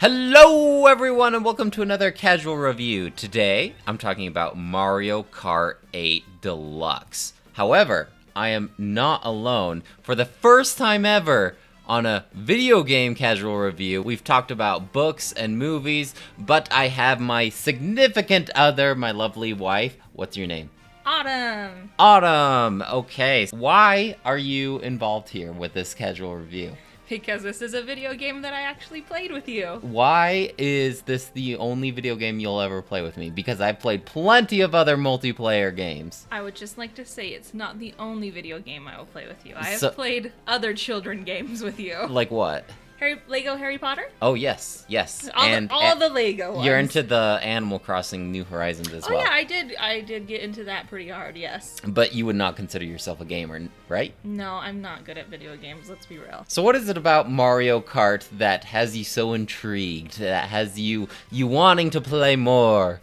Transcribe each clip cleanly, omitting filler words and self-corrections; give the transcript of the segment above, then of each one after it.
Hello everyone and welcome to another casual review. Today, I'm talking about Mario Kart 8 Deluxe. However, I am not alone. For the first time ever on a video game casual review, we've talked about books and movies, but I have my significant other, my lovely wife. What's your name? Autumn! Autumn! Okay, why are you involved here with this casual review? Because this is a video game that I actually played with you. Why is this the only video game you'll ever play with me? Because I've played plenty of other multiplayer games. I would just like to say it's not the only video game I will play with you. I have So- played other children games with you. Like what? Lego Harry Potter? Oh, yes. All the Lego ones. You're into the Animal Crossing New Horizons as well. Oh yeah, I did get into that pretty hard, yes. But you would not consider yourself a gamer, right? No, I'm not good at video games, let's be real. So what is it about Mario Kart that has you so intrigued, that has you wanting to play more?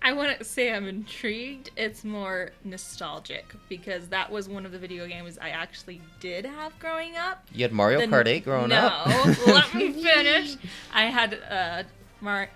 I wouldn't say I'm intrigued, it's more nostalgic, because that was one of the video games I actually did have growing up. You had Mario Kart 8 growing up? No, let me finish. I had Mario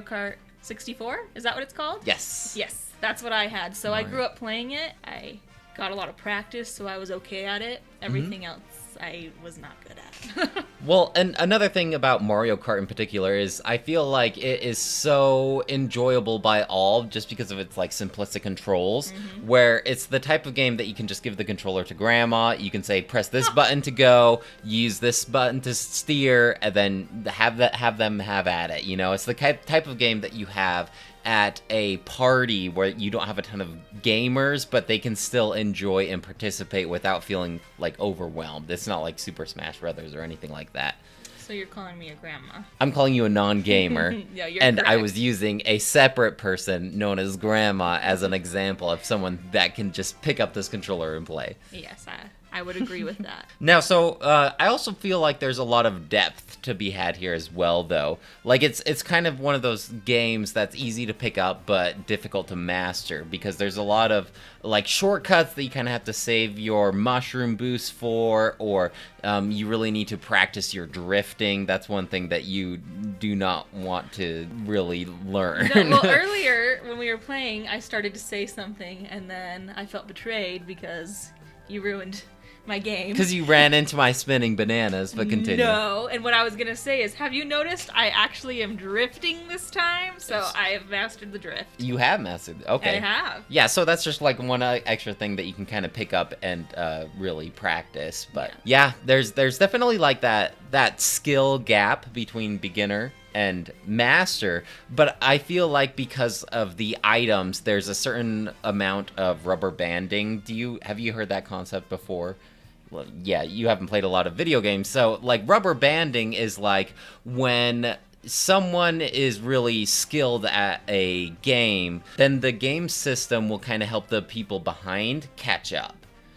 Kart 64, is that what it's called? Yes. Yes, that's what I had. So Mario. I grew up playing it, I got a lot of practice, so I was okay at it. Everything else I was not good at. Well, and another thing about Mario Kart in particular is I feel like it is so enjoyable by all just because of its like simplistic controls, where it's the type of game that you can just give the controller to grandma, you can say press this button to go, use this button to steer, and then have them have at it, you know? It's the type of game that you have at a party where you don't have a ton of gamers, but they can still enjoy and participate without feeling like overwhelmed. It's not like Super Smash Brothers or anything like that. So you're calling me a grandma. I'm calling you a non-gamer. Yeah, you're and I correct. was using a separate person known as grandma as an example of someone that can just pick up this controller and play. Yes, I would agree with that. Now, so I also feel like there's a lot of depth to be had here as well, though. Like it's kind of one of those games that's easy to pick up but difficult to master because there's a lot of like shortcuts that you kind of have to save your mushroom boost for, or you really need to practice your drifting. That's one thing that you do not want to really learn. No, well, earlier when we were playing, I started to say something, and then I felt betrayed because you ruined my game. Because you ran into my spinning bananas, but continue. No, and what I was gonna say is, have you noticed I actually am drifting this time? So I have mastered the drift. You have mastered. Okay. I have. Yeah, so that's just like one extra thing that you can kind of pick up and really practice. But yeah, there's definitely like that skill gap between beginner and master, but I feel like because of the items, there's a certain amount of rubber banding. Have you heard that concept before? Well, yeah, you haven't played a lot of video games, so like rubber banding is like when someone is really skilled at a game, then the game system will kind of help the people behind catch up.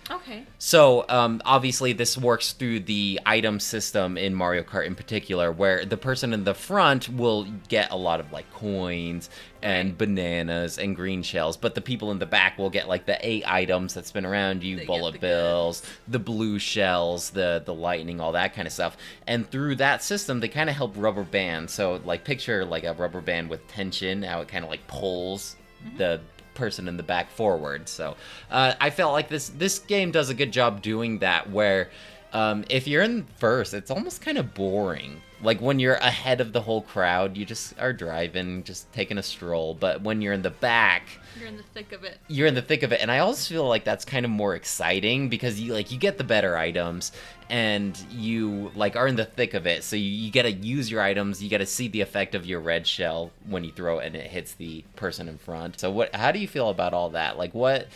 Okay. So, obviously this works through the item system in Mario Kart in particular, where the person in the front will get a lot of, like, coins and bananas and green shells, but the people in the back will get, like, the 8 items that spin around you, bullet bills, the blue shells, the lightning, all that kind of stuff. And through that system, they kind of help rubber band. So, like, picture, like, a rubber band with tension, how it kind of, like, pulls the person in the back forward. So I felt like this game does a good job doing that, where if you're in first, it's almost kind of boring. Like when you're ahead of the whole crowd, you just are driving, just taking a stroll. But when you're in the back, You're in the thick of it. you're in the thick of it. And I also feel like that's kind of more exciting because you get the better items and you like are in the thick of it. So you got to use your items. You got to see the effect of your red shell when you throw it and it hits the person in front. So how do you feel about all that? Like what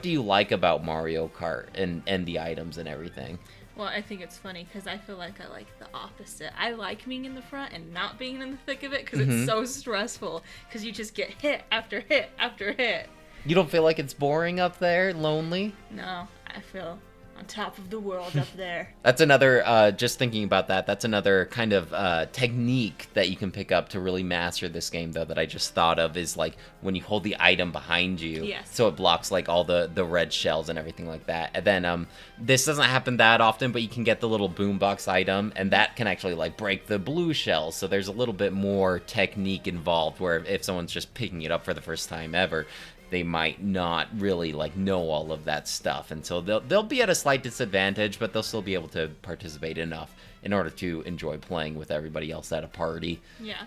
do you like about Mario Kart and the items and everything? Well, I think it's funny because I feel like I like the opposite. I like being in the front and not being in the thick of it because it's so stressful because you just get hit after hit after hit. You don't feel like it's boring up there, lonely? No, I feel on top of the world up there. That's another, just thinking about that, that's another kind of technique that you can pick up to really master this game, though, that I just thought of, is like when you hold the item behind you, yes. so it blocks like all the red shells and everything like that. And then this doesn't happen that often, but you can get the little boombox item, and that can actually like break the blue shells, so there's a little bit more technique involved, where if someone's just picking it up for the first time ever, they might not really like know all of that stuff, and so they'll be at a slight disadvantage, but they'll still be able to participate enough in order to enjoy playing with everybody else at a party. Yeah,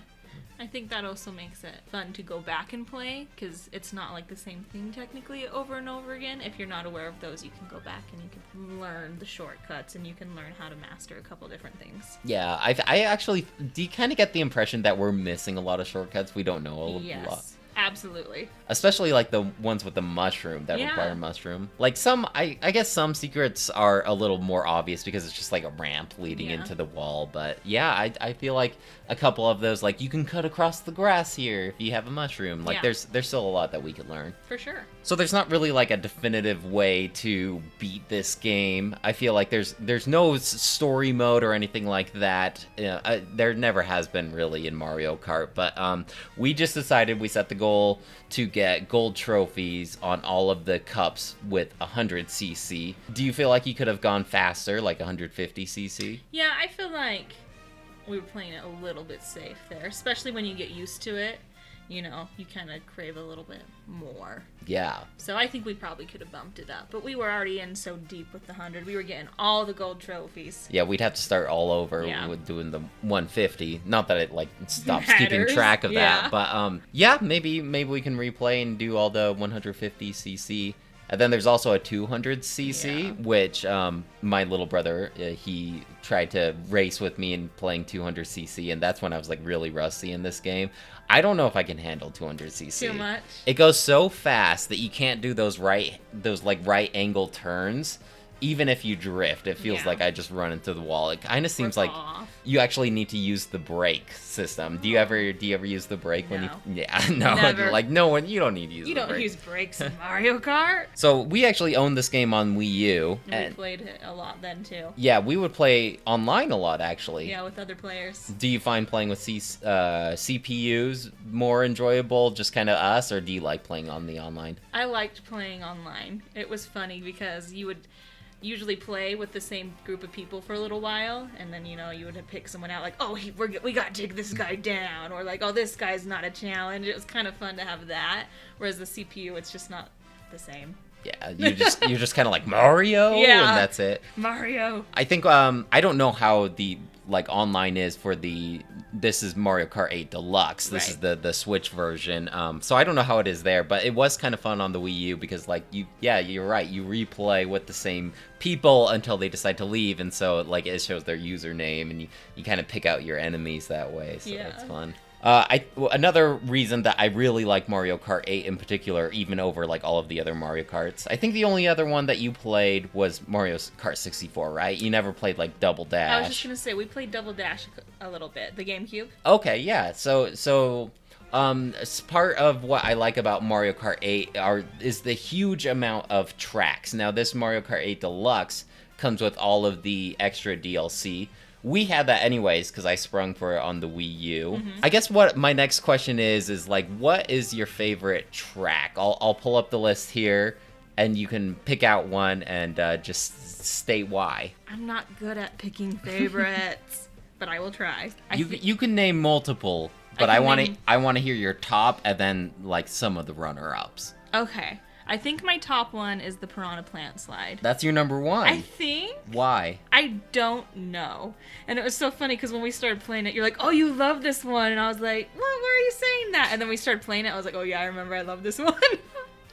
I think that also makes it fun to go back and play, because it's not like the same thing technically over and over again. If you're not aware of those, you can go back and you can learn the shortcuts, and you can learn how to master a couple different things. Yeah, I actually do kind of get the impression that we're missing a lot of shortcuts. We don't know a lot. Yes. Absolutely. Especially like the ones with the mushroom that require mushroom. Like some, I guess some secrets are a little more obvious because it's just like a ramp leading into the wall. But yeah, I feel like a couple of those, like you can cut across the grass here if you have a mushroom. Like there's still a lot that we could learn. For sure. So there's not really like a definitive way to beat this game. I feel like there's no story mode or anything like that. There never has been really in Mario Kart. But we just decided, we set the goal to get gold trophies on all of the cups with 100cc. Do you feel like you could have gone faster, like 150cc? Yeah, I feel like we were playing it a little bit safe there, especially when you get used to it. You know, you kind of crave a little bit more. Yeah. So I think we probably could have bumped it up. But we were already in so deep with the 100. We were getting all the gold trophies. Yeah, we'd have to start all over with doing the 150. Not that it, like, stops keeping track of that. But, yeah, maybe we can replay and do all the 150cc. And then there's also a 200cc, which my little brother, he tried to race with me in playing 200cc, and that's when I was like really rusty in this game. I don't know if I can handle 200cc. Too much. It goes so fast that you can't do those right angle turns. Even if you drift, it feels like I just run into the wall. It kind of seems like you actually need to use the brake system. Do you ever use the brake when you? Yeah, no, never. Like no one. You don't need to use. You the don't brake. use brakes in Mario Kart. So we actually owned this game on Wii U, and we played it a lot then too. Yeah, we would play online a lot actually. Yeah, with other players. Do you find playing with CPUs more enjoyable, just kind of us, or do you like playing on the online? I liked playing online. It was funny because you would usually play with the same group of people for a little while, and then, you know, you would pick someone out like, oh, we gotta take this guy down, or like, oh, this guy's not a challenge. It was kind of fun to have that, whereas the CPU, it's just not the same. Yeah, you're just kind of like Mario, and that's it. Mario. I think I don't know how the like online is for this is Mario Kart 8 Deluxe. This is the Switch version. So I don't know how it is there, but it was kind of fun on the Wii U because like you're right. You replay with the same people until they decide to leave, and so like it shows their username, and you kind of pick out your enemies that way. So it's fun. Another reason that I really like Mario Kart 8 in particular, even over like all of the other Mario Karts, I think the only other one that you played was Mario Kart 64, right? You never played like Double Dash. I was just gonna say we played Double Dash a little bit, the GameCube. Okay, yeah. So part of what I like about Mario Kart 8 is the huge amount of tracks. Now this Mario Kart 8 Deluxe comes with all of the extra DLC. We had that anyways because I sprung for it on the Wii U. Mm-hmm. I guess what my next question is like, what is your favorite track? I'll pull up the list here, and you can pick out one and just state why. I'm not good at picking favorites, but I will try. You can name multiple, but I want to hear your top and then like some of the runner-ups. Okay. I think my top one is the Piranha Plant Slide. That's your number one? I think. Why? I don't know. And it was so funny because when we started playing it, you're like, oh, you love this one. And I was like, well, why are you saying that? And then we started playing it. I was like, oh, yeah, I remember I love this one.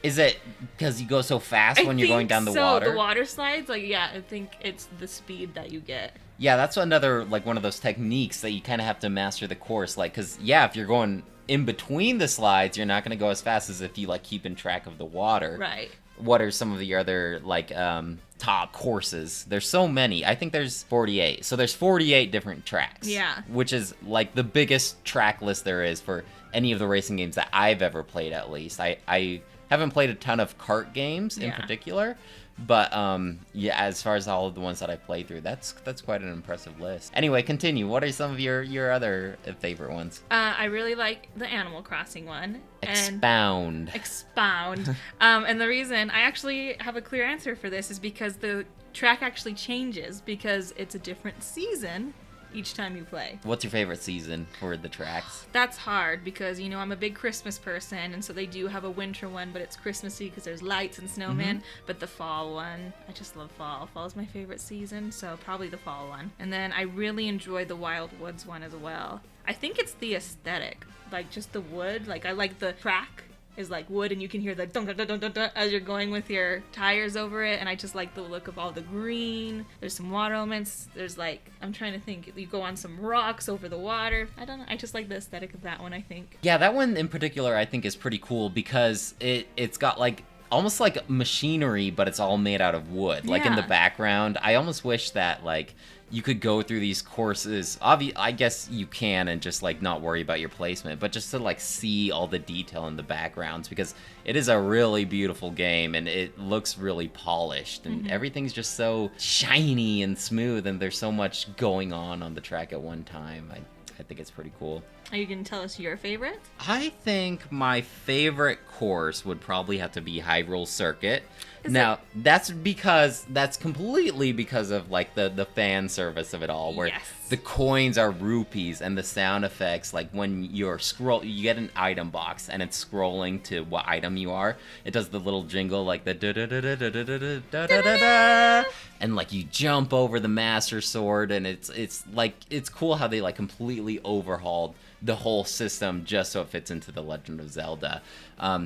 Is it because you go so fast when you're going down the water? The water slides, like, yeah, I think it's the speed that you get. Yeah, that's another, like, one of those techniques that you kind of have to master the course. Like, because, yeah, if you're going in between the slides, you're not going to go as fast as if you like keeping track of the water. Right. What are some of the other like top courses? There's so many. I think there's 48. So there's 48 different tracks. Yeah. Which is like the biggest track list there is for any of the racing games that I've ever played, at least. I haven't played a ton of kart games in particular, but yeah, as far as all of the ones that I played through, that's quite an impressive list. Anyway, continue. What are some of your other favorite ones? I really like the Animal Crossing one. Expound. And the reason I actually have a clear answer for this is because the track actually changes because it's a different season each time you play. What's your favorite season for the tracks? That's hard because, you know, I'm a big Christmas person, and so they do have a winter one, but it's Christmassy because there's lights and snowmen. But the fall one, I just love fall. Fall is my favorite season, so probably the fall one. And then I really enjoy the Wild Woods one as well. I think it's the aesthetic, like just the wood. Like I like the track is like wood, and you can hear the dun dun dun dun dun dun as you're going with your tires over it, and I just like the look of all the green. There's some water elements. There's like, I'm trying to think, you go on some rocks over the water. I don't know, I just like the aesthetic of that one, I think. Yeah, that one in particular I think is pretty cool because it's got like almost like machinery, but it's all made out of wood. Like in the background, I almost wish that like you could go through these courses. I guess you can and just like not worry about your placement, but just to like see all the detail in the backgrounds, because it is a really beautiful game and it looks really polished and everything's just so shiny and smooth, and there's so much going on the track at one time. I think it's pretty cool. Are you going to tell us your favorite? I think my favorite course would probably have to be Hyrule Circuit. Now, that's completely because of like the fan service of it all, where the coins are rupees and the sound effects, like when you get an item box and it's scrolling to what item you are, it does the little jingle like the da da da da da da da da da da da, and like you jump over the Master Sword, and it's cool how they like completely overhauled the whole system just so it fits into the Legend of Zelda.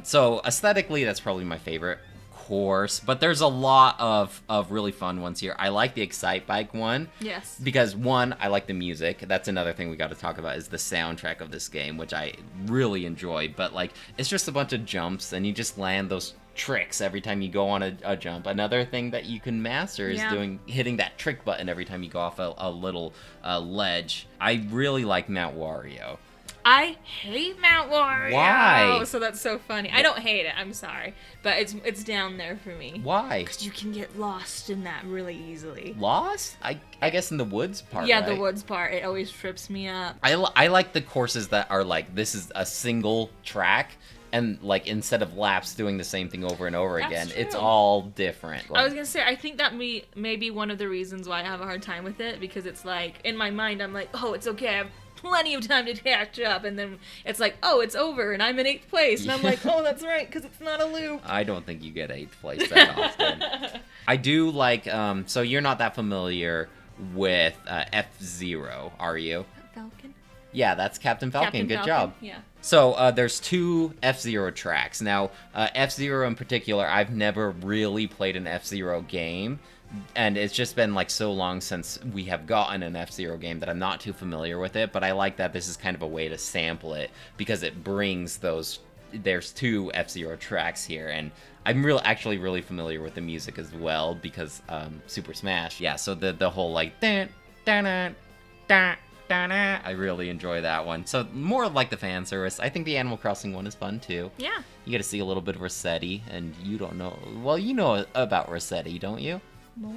So aesthetically, that's probably my favorite course, but there's a lot of really fun ones here. I like the Excite Bike one. Yes. Because one, I like the music. That's another thing we got to talk about is the soundtrack of this game, which I really enjoy. But like, it's just a bunch of jumps, and you just land those tricks every time you go on a jump. Another thing that you can master is hitting that trick button every time you go off a little ledge. I really like Mount Wario. I hate Mount Wario. Why? So that's so funny. I don't hate it, I'm sorry. But it's down there for me. Why? Because you can get lost in that really easily. Lost? I guess in the woods part, yeah, right? The woods part. It always trips me up. I like the courses that are like, this is a single track, and like instead of laps doing the same thing over and over again, true. It's all different. I was gonna say, I think that may be one of the reasons why I have a hard time with it, because it's like, in my mind, I'm like, oh, it's okay, I have plenty of time to catch up, and then it's like, oh, it's over, and I'm in 8th place, and I'm like, oh, that's right, because it's not a loop. I don't think you get 8th place that often. I do like, so you're not that familiar with F-Zero, are you? Falcon? Yeah, that's Captain Falcon. Good job. Yeah. So there's 2 F-Zero tracks. Now, F-Zero in particular, I've never really played an F-Zero game, and it's just been like so long since we have gotten an F-Zero game that I'm not too familiar with it, but I like that this is kind of a way to sample it, because it brings there's 2 F-Zero tracks here, and I'm actually really familiar with the music as well, because Super Smash. Yeah, so the whole like dan dan dan. I really enjoy that one. So more like the fan service. I think the Animal Crossing one is fun too. Yeah. You get to see a little bit of Rossetti, and you don't know. Well, you know about Rossetti, don't you? Mole?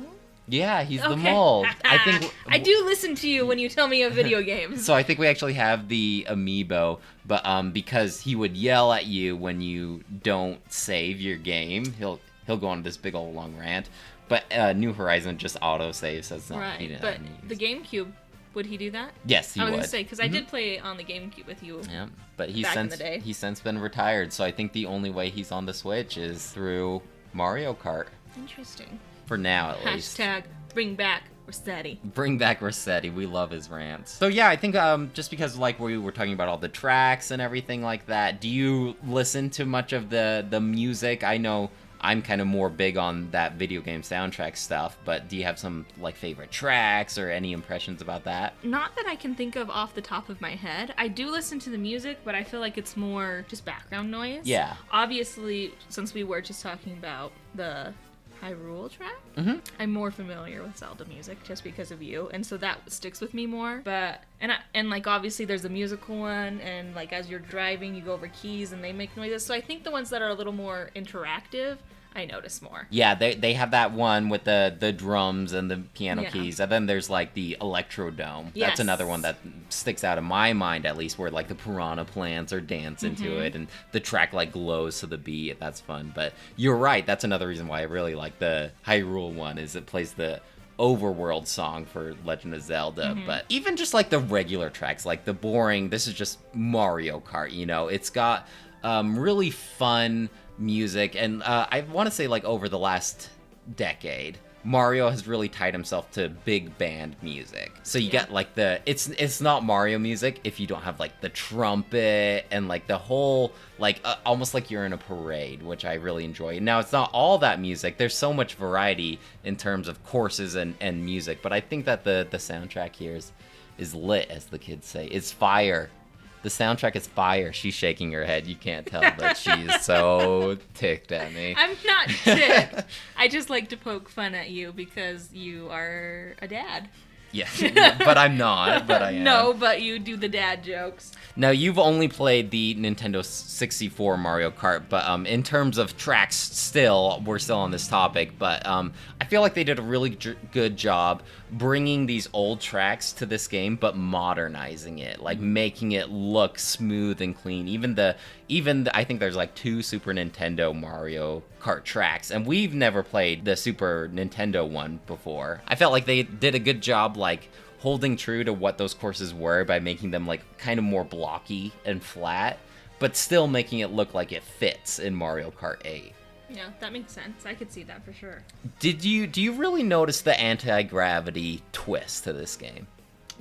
Yeah, he's the mole. I think I do listen to you when you tell me of video games. So I think we actually have the Amiibo, but because he would yell at you when you don't save your game, he'll go on this big old long rant. But New Horizon just auto saves, so it's not. Right. But the GameCube. Would he do that? Yes, he would. I was going to say, because I did play on the GameCube with you. Yeah, but he's since been retired, so I think the only way he's on the Switch is through Mario Kart. Interesting. For now, at least. Hashtag bring back Rossetti. Bring back Rossetti. We love his rants. So yeah, I think just because like we were talking about all the tracks and everything like that, do you listen to much of the music? I know I'm kind of more big on that video game soundtrack stuff, but do you have some like favorite tracks or any impressions about that? Not that I can think of off the top of my head. I do listen to the music, but I feel like it's more just background noise. Yeah. Obviously, since we were just talking about the Hyrule track? Mm-hmm. I'm more familiar with Zelda music just because of you, and so that sticks with me more. But and like obviously there's a musical one, and like as you're driving you go over keys and they make noises. So I think the ones that are a little more interactive I notice more. Yeah, they have that one with the drums and the piano keys, and then there's like the Electrodome. Yes. That's another one that sticks out in my mind, at least, where like the piranha plants are dancing to it, and the track like glows to the beat. That's fun. But you're right. That's another reason why I really like the Hyrule one, is it plays the overworld song for Legend of Zelda. But even just like the regular tracks, like the boring, this is just Mario Kart, you know, it's got really fun music, and I want to say like over the last decade Mario has really tied himself to big band music. So you get like it's not Mario music if you don't have like the trumpet and like the whole like almost like you're in a parade, which I really enjoy. Now it's not all that music. There's so much variety in terms of courses and music, but I think that the soundtrack here is lit, as the kids say. It's fire. The soundtrack is fire. She's shaking her head. You can't tell, but she's so ticked at me. I'm not ticked. I just like to poke fun at you because you are a dad. Yeah, but I'm not, but I am. No, but you do the dad jokes. Now, you've only played the Nintendo 64 Mario Kart, but in terms of tracks, still, we're still on this topic, but I feel like they did a really good job bringing these old tracks to this game, but modernizing it, like making it look smooth and clean. Even I think there's like 2 Super Nintendo Mario Kart tracks, and we've never played the Super Nintendo one before. I felt like they did a good job, like, holding true to what those courses were by making them like kind of more blocky and flat, but still making it look like it fits in Mario Kart 8. Yeah, that makes sense. I could see that for sure. Do you really notice the anti-gravity twist to this game?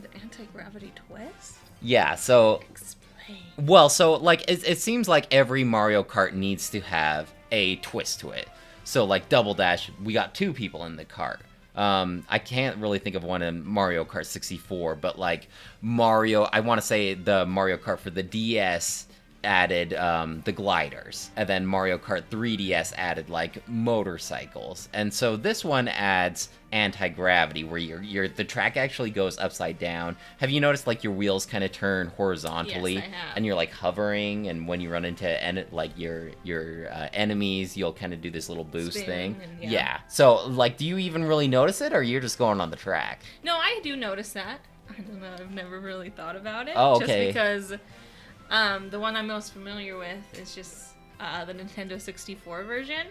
The anti-gravity twist? Yeah, so Explain. well, so like it seems like every Mario Kart needs to have a twist to it. So like Double Dash, we got 2 people in the cart. I can't really think of one in Mario Kart 64, but like Mario, I want to say the Mario Kart for the DS added the gliders, and then Mario Kart 3DS added like motorcycles, and so this one adds anti-gravity, where the track actually goes upside down. Have you noticed like your wheels kind of turn horizontally? Yes, I have. And you're like hovering, and when you run into like your enemies, you'll kind of do this little boost Spin thing. and, Yeah. So like, do you even really notice it, or you're just going on the track? No, I do notice that. I don't know. I've never really thought about it. Oh, okay. Just because the one I'm most familiar with is just the Nintendo 64 version.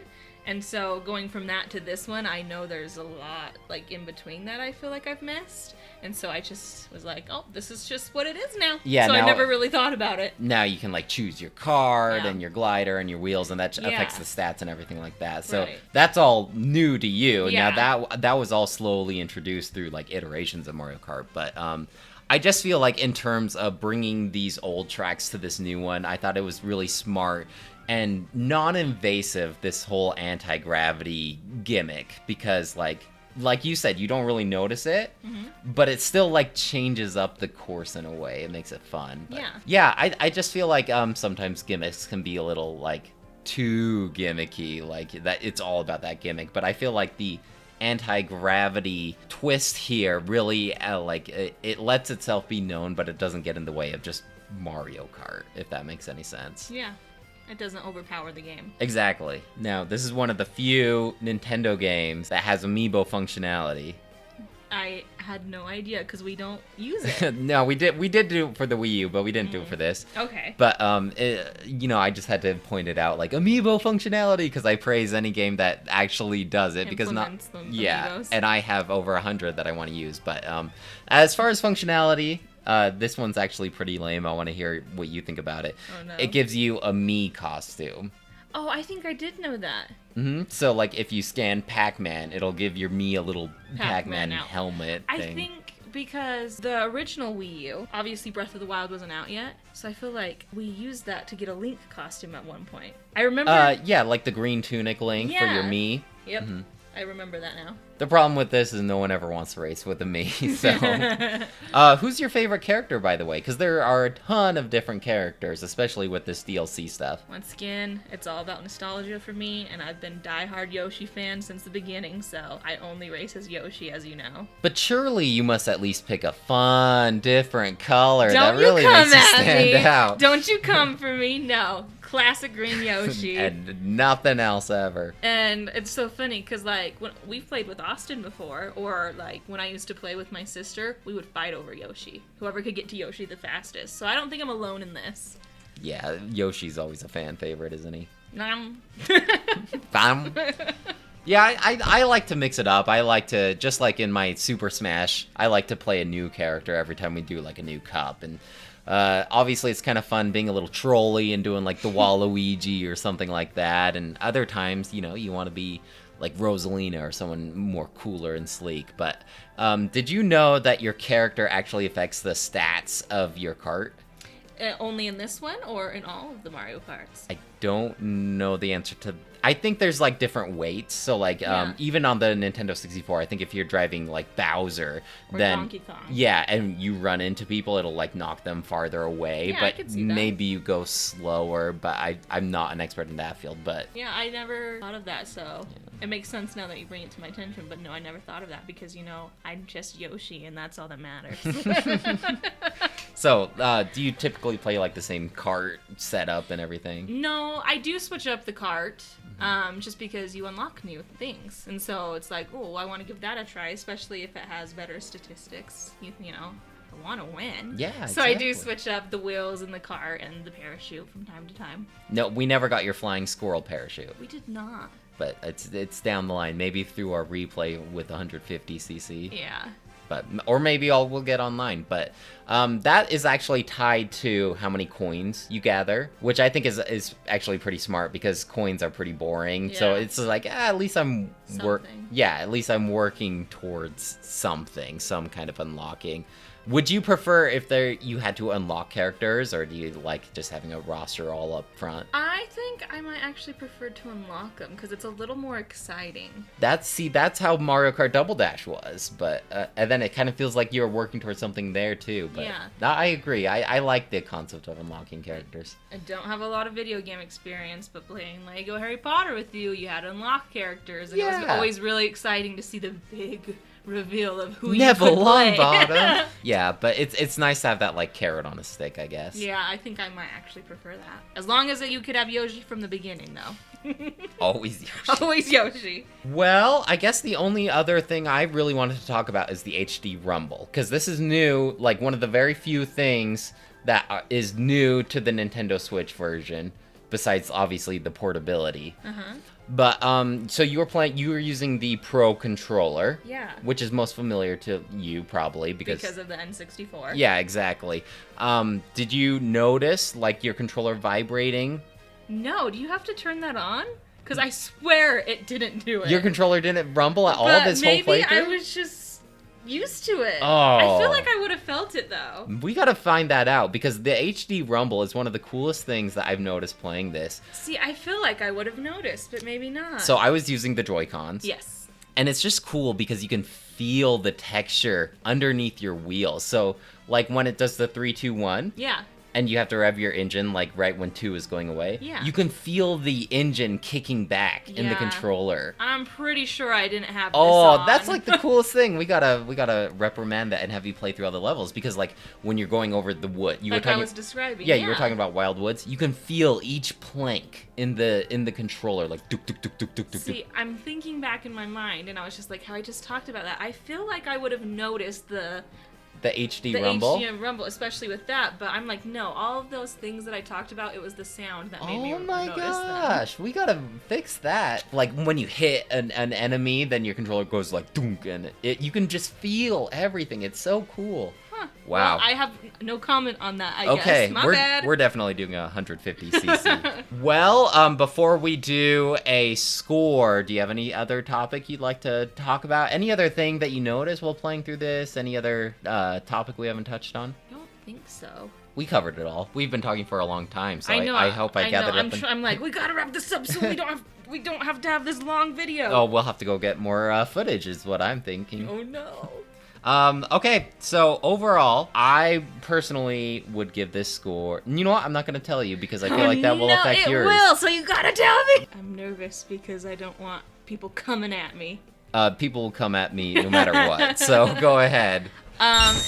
And so going from that to this one, I know there's a lot like in between that I feel like I've missed. And so I just was like, oh, this is just what it is now. Yeah, so now, I never really thought about it. Now you can like choose your card Yeah. and your glider and your wheels, and that Yeah. affects the stats and everything like that. So Right. that's all new to you. Yeah. Now that was all slowly introduced through like iterations of Mario Kart, but I just feel like in terms of bringing these old tracks to this new one, I thought it was really smart and non-invasive, this whole anti-gravity gimmick, because like you said, you don't really notice it, but it still like changes up the course in a way. It makes it fun. But, yeah, I just feel like sometimes gimmicks can be a little like too gimmicky, like that it's all about that gimmick. But I feel like the anti-gravity twist here really it lets itself be known, but it doesn't get in the way of just Mario Kart, if that makes any sense. Yeah. It doesn't overpower the game. Exactly. Now, this is one of the few Nintendo games that has Amiibo functionality. I had no idea because we don't use it. No, we did do it for the Wii U, but we didn't do it for this. Okay. But I just had to point it out, like Amiibo functionality, because I praise any game that actually does it, because Implements the yeah, Amiibos. and I have over 100 that I want to use. But as far as functionality, this one's actually pretty lame. I want to hear what you think about it. Oh, no. It gives you a Mii costume. Oh, I think I did know that. So, like, if you scan Pac-Man, it'll give your Mii a little Pac-Man out. helmet thing. I think because the original Wii U, obviously Breath of the Wild wasn't out yet, so I feel like we used that to get a Link costume at one point. I remember... Yeah, like the green tunic Link for your Yeah. Mii. Yep. I remember that now. The problem with this is no one ever wants to race with me, so... who's your favorite character, by the way? Because there are a ton of different characters, especially with this DLC stuff. Once again, it's all about nostalgia for me, and I've been diehard Yoshi fan since the beginning, so I only race as Yoshi, as you know. But surely you must at least pick a fun, different color Don't that really you come makes you at stand me. out. Don't you come for me, no. Classic green Yoshi. And nothing else ever. And it's so funny because, like, when we've played with Austin before, or like when I used to play with my sister, we would fight over Yoshi. Whoever could get to Yoshi the fastest. So I don't think I'm alone in this. Yeah, Yoshi's always a fan favorite, isn't he? Bam. Yeah, I like to mix it up. I like to, just like in my Super Smash, I like to play a new character every time we do like a new cup. And obviously it's kind of fun being a little trolly and doing like the Waluigi or something like that. And other times, you know, you want to be like Rosalina or someone more cooler and sleek. But did you know that your character actually affects the stats of your cart? Only in this one or in all of the Mario Karts? I don't know the answer to... I think there's like different weights. So like even on the Nintendo 64, I think if you're driving like Bowser, or then Donkey Kong. Yeah, and you run into people, it'll like knock them farther away. Yeah, but I could see that. maybe you go slower. But I'm not an expert in that field. But Yeah, I never thought of that, so it makes sense now that you bring it to my attention. But no, I never thought of that because, you know, I'm just Yoshi and that's all that matters. So do you typically play like the same cart setup and everything? No, I do switch up the cart. Just because you unlock new things. And so it's like, oh, I want to give that a try, especially if it has better statistics. You know, I want to win. Yeah, So I do exactly. switch up the wheels and the cart and the parachute from time to time. No, we never got your flying squirrel parachute. We did not. But it's down the line. Maybe through our replay with 150cc. Yeah. But or maybe we'll get online. But that is actually tied to how many coins you gather, which I think is actually pretty smart because coins are pretty boring. So Yeah. it's like at least I'm Something. at least I'm working towards something, some kind of unlocking. Would you prefer if you had to unlock characters, or do you like just having a roster all up front? I think I might actually prefer to unlock them because it's a little more exciting. That's how Mario Kart Double Dash was, but and then it kind of feels like you're working towards something there too. But Yeah. I agree. I like the concept of unlocking characters. I don't have a lot of video game experience, but playing Lego Harry Potter with you, you had to unlock characters, and it was Yeah. always really exciting to see the big reveal of who Neville you could play. Longbottom. Yeah, but it's nice to have that like carrot on a stick, I guess. Yeah, I think I might actually prefer that. As long as you could have Yoshi from the beginning, though. Always Yoshi. Always Yoshi. Well, I guess the only other thing I really wanted to talk about is the HD Rumble, because this is new, like one of the very few things that is new to the Nintendo Switch version, besides obviously the portability. Uh-huh. But so you were using the Pro controller, Yeah. which is most familiar to you probably because of the N64. yeah, exactly. Did you notice like your controller vibrating? No, do you have to turn that on? Because I swear it didn't do it. Your controller didn't rumble at all But this whole maybe playthrough? I was just used to it. Oh. I feel like I would have felt it, though. We gotta find that out because the HD Rumble is one of the coolest things that I've noticed playing this. See, I feel like I would have noticed, but maybe not. So I was using the Joy-Cons. Yes. And it's just cool because you can feel the texture underneath your wheels. So like when it does the 3, 2, 1, Yeah. and you have to rev your engine like right when 2 is going away, Yeah. you can feel the engine kicking back in the Yeah. controller. I'm pretty sure I didn't have this Oh, on. that's like the coolest thing. We gotta reprimand that and have you play through all the levels because like when you're going over the wood, you like were talking. I was describing. Yeah, you were talking about Wild Woods. You can feel each plank in the controller, like duk duk duk duk duk duk. See, I'm thinking back in my mind, and I was just like, how I just talked about that. I feel like I would have noticed the HD Rumble. HDM Rumble, especially with that. But I'm like, no, all of those things that I talked about, it was the sound that made me Oh my notice gosh, we gotta fix that. Like when you hit an enemy, then your controller goes like dunk, and you can just feel everything. It's so cool. them. Huh. Wow. Well, I have no comment on that, I Okay, guess. My bad. we're definitely doing a 150cc. Well, before we do a score, do you have any other topic you'd like to talk about? Any other thing that you noticed while playing through this? Any other topic we haven't touched on? I don't think so. We covered it all. We've been talking for a long time, so I know. I hope I gathered up. I'm like, we gotta wrap this up so we don't have to have this long video. Oh, we'll have to go get more footage, is what I'm thinking. Oh no. Okay, so overall, I personally would give this score. You know what? I'm not going to tell you because I feel like that will affect yours. It will, so you gotta tell me. I'm nervous because I don't want people coming at me. People will come at me no matter what, so go ahead.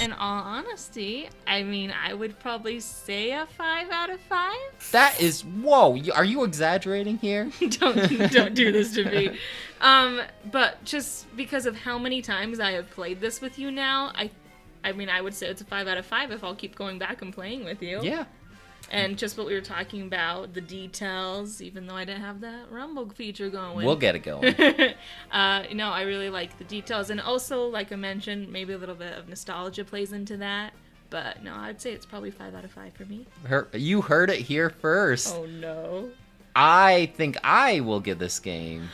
In all honesty, I mean, I would probably say a 5 out of 5. That is, whoa, are you exaggerating here? Don't do this to me. But just because of how many times I have played this with you now, I mean, I would say it's a 5 out of 5 if I'll keep going back and playing with you. Yeah. And just what we were talking about, the details, even though I didn't have that Rumble feature going. We'll get it going. No, I really like the details. And also, like I mentioned, maybe a little bit of nostalgia plays into that. But no, I'd say it's probably 5 out of 5 for me. You heard it here first. Oh, no. I think I will give this game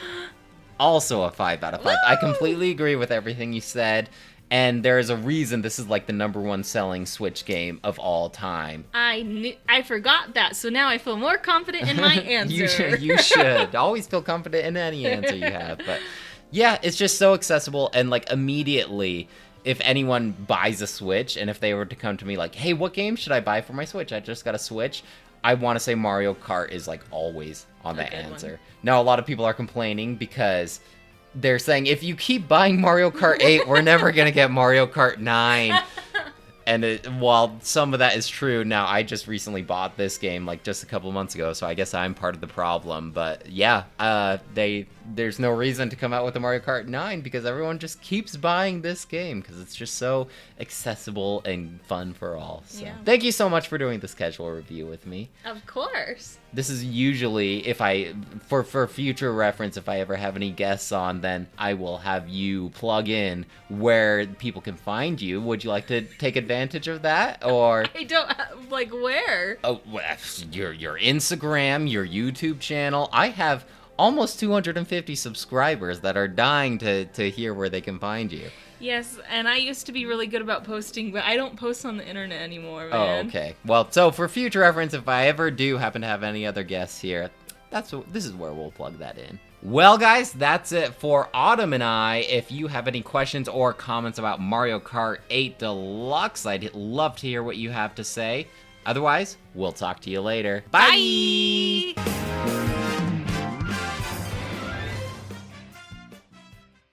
also a 5 out of 5. Woo! I completely agree with everything you said. And there is a reason this is like the #1 selling Switch game of all time. I forgot that, so now I feel more confident in my answer. You should. Always feel confident in any answer you have. But yeah, it's just so accessible. And like immediately, if anyone buys a Switch, and if they were to come to me like, hey, what game should I buy for my Switch? I just got a Switch. I want to say Mario Kart is like always on that answer. One. Now, a lot of people are complaining because they're saying, if you keep buying Mario Kart 8, we're never going to get Mario Kart 9. And while some of that is true, now I just recently bought this game like just a couple months ago, so I guess I'm part of the problem. But yeah, there's no reason to come out with a Mario Kart 9 because everyone just keeps buying this game because it's just so accessible and fun for all. So Thank you so much for doing the schedule review with me. Of course. This is usually, for future reference, if I ever have any guests on, then I will have you plug in where people can find you. Would you like to take advantage of that, or? I don't, like, where? Oh, your Instagram, your YouTube channel. I have almost 250 subscribers that are dying to hear where they can find you. Yes, and I used to be really good about posting, but I don't post on the internet anymore, man. Oh, okay. Well, so for future reference, if I ever do happen to have any other guests here, this is where we'll plug that in. Well, guys, that's it for Autumn and I. If you have any questions or comments about Mario Kart 8 Deluxe, I'd love to hear what you have to say. Otherwise, we'll talk to you later. Bye! Bye!